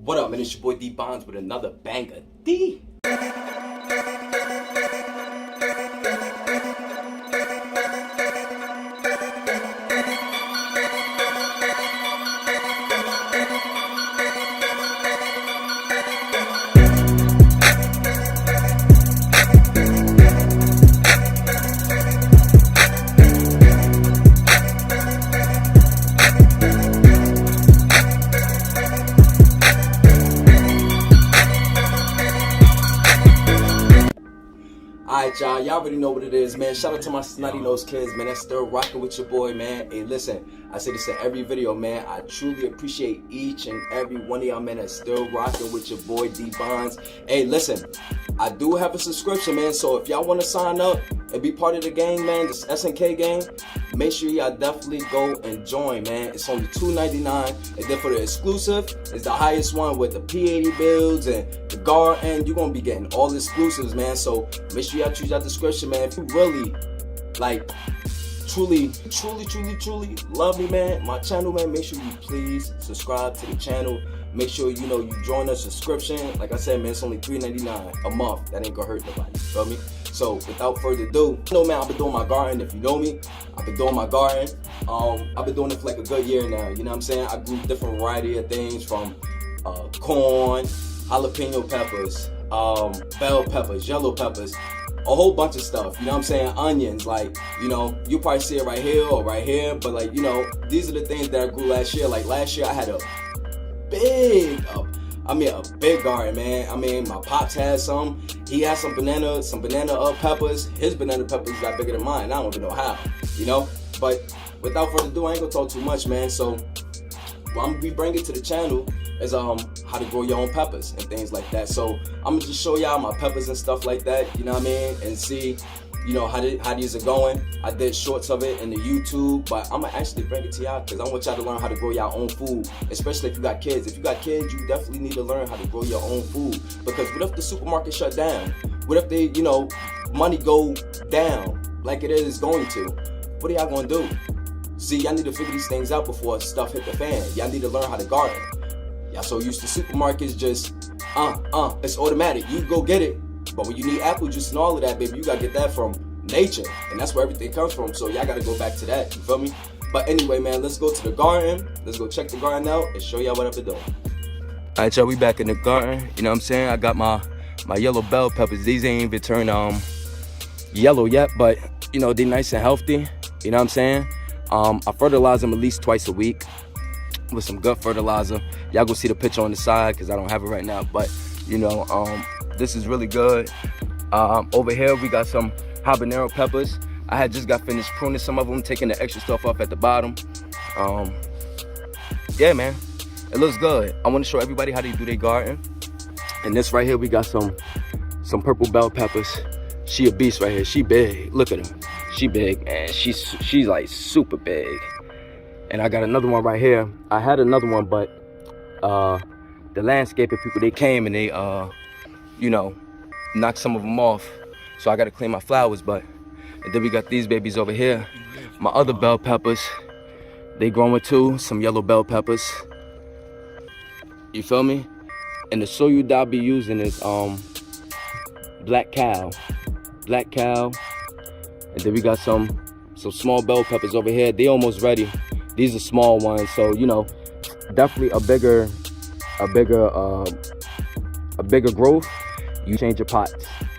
What up, man? It's your boy Dbonds with another banger. D. Alright, y'all already know what it is, man. Shout out to my snotty nose kids, man. That's still rocking with your boy, man. Hey, listen, I say this in every video, man. I truly appreciate each and every one of y'all, man, that's still rocking with your boy Dbonds. Hey, listen, I do have a subscription, man. So if y'all want to sign up and be part of the gang, man, this SNK Gang, make sure y'all definitely go and join, man. It's only $2.99, and then for the exclusive, it's the highest one with the P80 builds and the guard, and you're gonna be getting all the exclusives, man. So make sure y'all choose your description, man. If you really like truly love me, man, my channel, man, make sure you please subscribe to the channel. Make sure you join the subscription. Like I said, man, it's only $3.99 a month. That ain't gonna hurt nobody, you feel me? So without further ado, man, I've been doing my garden. If you know me, I've been doing my garden. I've been doing it for like a good year now. You know what I'm saying? I grew different variety of things from corn, jalapeno peppers, bell peppers, yellow peppers, a whole bunch of stuff. You know what I'm saying? Onions, like, you probably see it right here or right here, but like, these are the things that I grew last year. Like last year I had a big garden, man. I mean, my pops had some. He had some banana peppers. His banana peppers got bigger than mine. I don't even know how, But without further ado, I ain't gonna talk too much, man. So what I'm gonna be bringing to the channel is how to grow your own peppers and things like that. So I'm gonna just show y'all my peppers and stuff like that, you know what I mean, and see how these are going. I did shorts of it in the YouTube, but I'm gonna actually bring it to y'all because I want y'all to learn how to grow your own food, especially if you got kids. If you got kids, you definitely need to learn how to grow your own food, because what if the supermarket shut down? What if they, money go down like it is going to? What are y'all gonna do? See, y'all need to figure these things out before stuff hit the fan. Y'all need to learn how to garden. Y'all so used to supermarkets just, it's automatic. You go get it. But when you need apple juice and all of that, baby, you gotta get that from nature. And that's where everything comes from. So y'all gotta go back to that, you feel me? But anyway, man, let's go to the garden. Let's go check the garden out and show y'all what I've been doing. Alright, y'all, we back in the garden. You know what I'm saying? I got my yellow bell peppers. These ain't even turned yellow yet, but they nice and healthy. You know what I'm saying? I fertilize them at least twice a week with some good fertilizer. Y'all go see the picture on the side because I don't have it right now, but this is really good. Over here we got some habanero peppers. I had just got finished pruning some of them, taking the extra stuff off at the bottom. Yeah, man, it looks good. I want to show everybody how they do their garden. And this right here, we got some purple bell peppers. She a beast right here. She big. Look at her. She big, man. She's like super big. And I got another one right here. I had another one, but the landscaping people, they came and they knocked some of them off. So I got to clean my flowers. And then we got these babies over here. My other bell peppers, they growing too. Some yellow bell peppers. You feel me? And the soil that I'll be using is black cow. And then we got some small bell peppers over here. They almost ready. These are small ones, so definitely a bigger growth. You change your pots.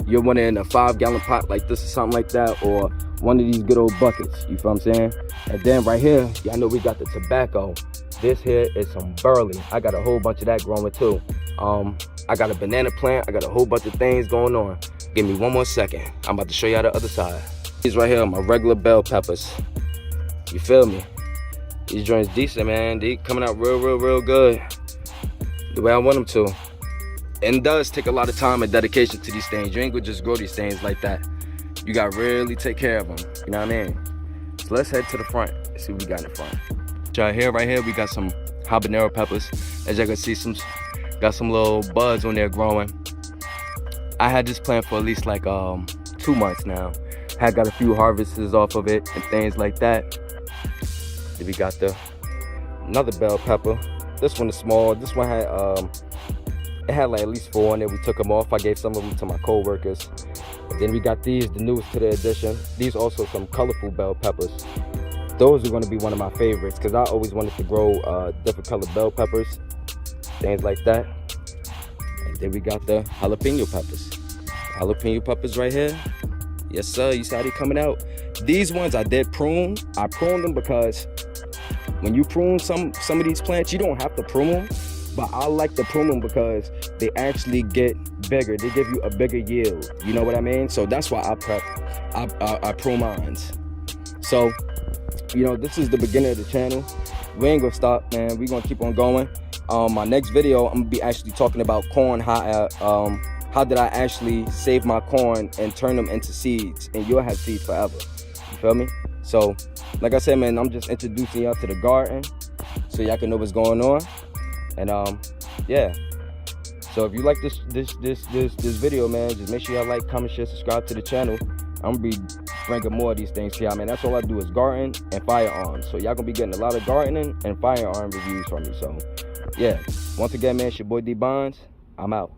You want it in a 5-gallon pot like this or something like that, or one of these good old buckets. You feel what I'm saying? And then right here, y'all know we got the tobacco. This here is some burley. I got a whole bunch of that growing too. I got a banana plant. I got a whole bunch of things going on. Give me one more second. I'm about to show y'all the other side. These right here are my regular bell peppers. You feel me? These joints decent, man. They coming out real good. The way I want them to. And it does take a lot of time and dedication to these things. You ain't gonna just grow these things like that. You gotta really take care of them. You know what I mean? So let's head to the front. Let's see what we got in the front. Right here, we got some habanero peppers. As y'all can see, got some little buds on there growing. I had this plant for at least like 2 months now. Had got a few harvests off of it and things like that. Then we got another bell pepper. This one is small. This one had it had like at least 4 on it. We took them off. I gave some of them to my co-workers. And then we got these, the newest to the edition. These also some colorful bell peppers. Those are going to be one of my favorites because I always wanted to grow different colored bell peppers, things like that. And then we got the jalapeno peppers. Jalapeno peppers right here. Yes, sir. You see how they coming out? These ones I did prune. I pruned them because when you prune some of these plants, you don't have to prune them. But I like to prune them because they actually get bigger. They give you a bigger yield. You know what I mean? So that's why I prune mines. So, you know, this is the beginning of the channel. We ain't gonna stop, man. We gonna keep on going. My next video, I'm gonna be actually talking about corn. How did I actually save my corn and turn them into seeds, and you'll have seeds forever. You feel me? So, like I said, man, I'm just introducing y'all to the garden so y'all can know what's going on. And yeah. So if you like this video, man, just make sure y'all like, comment, share, subscribe to the channel. I'm gonna be bringing more of these things to y'all, man. That's all I do is garden and firearms. So y'all gonna be getting a lot of gardening and firearm reviews from me. So yeah, once again, man, it's your boy Dbonds. I'm out.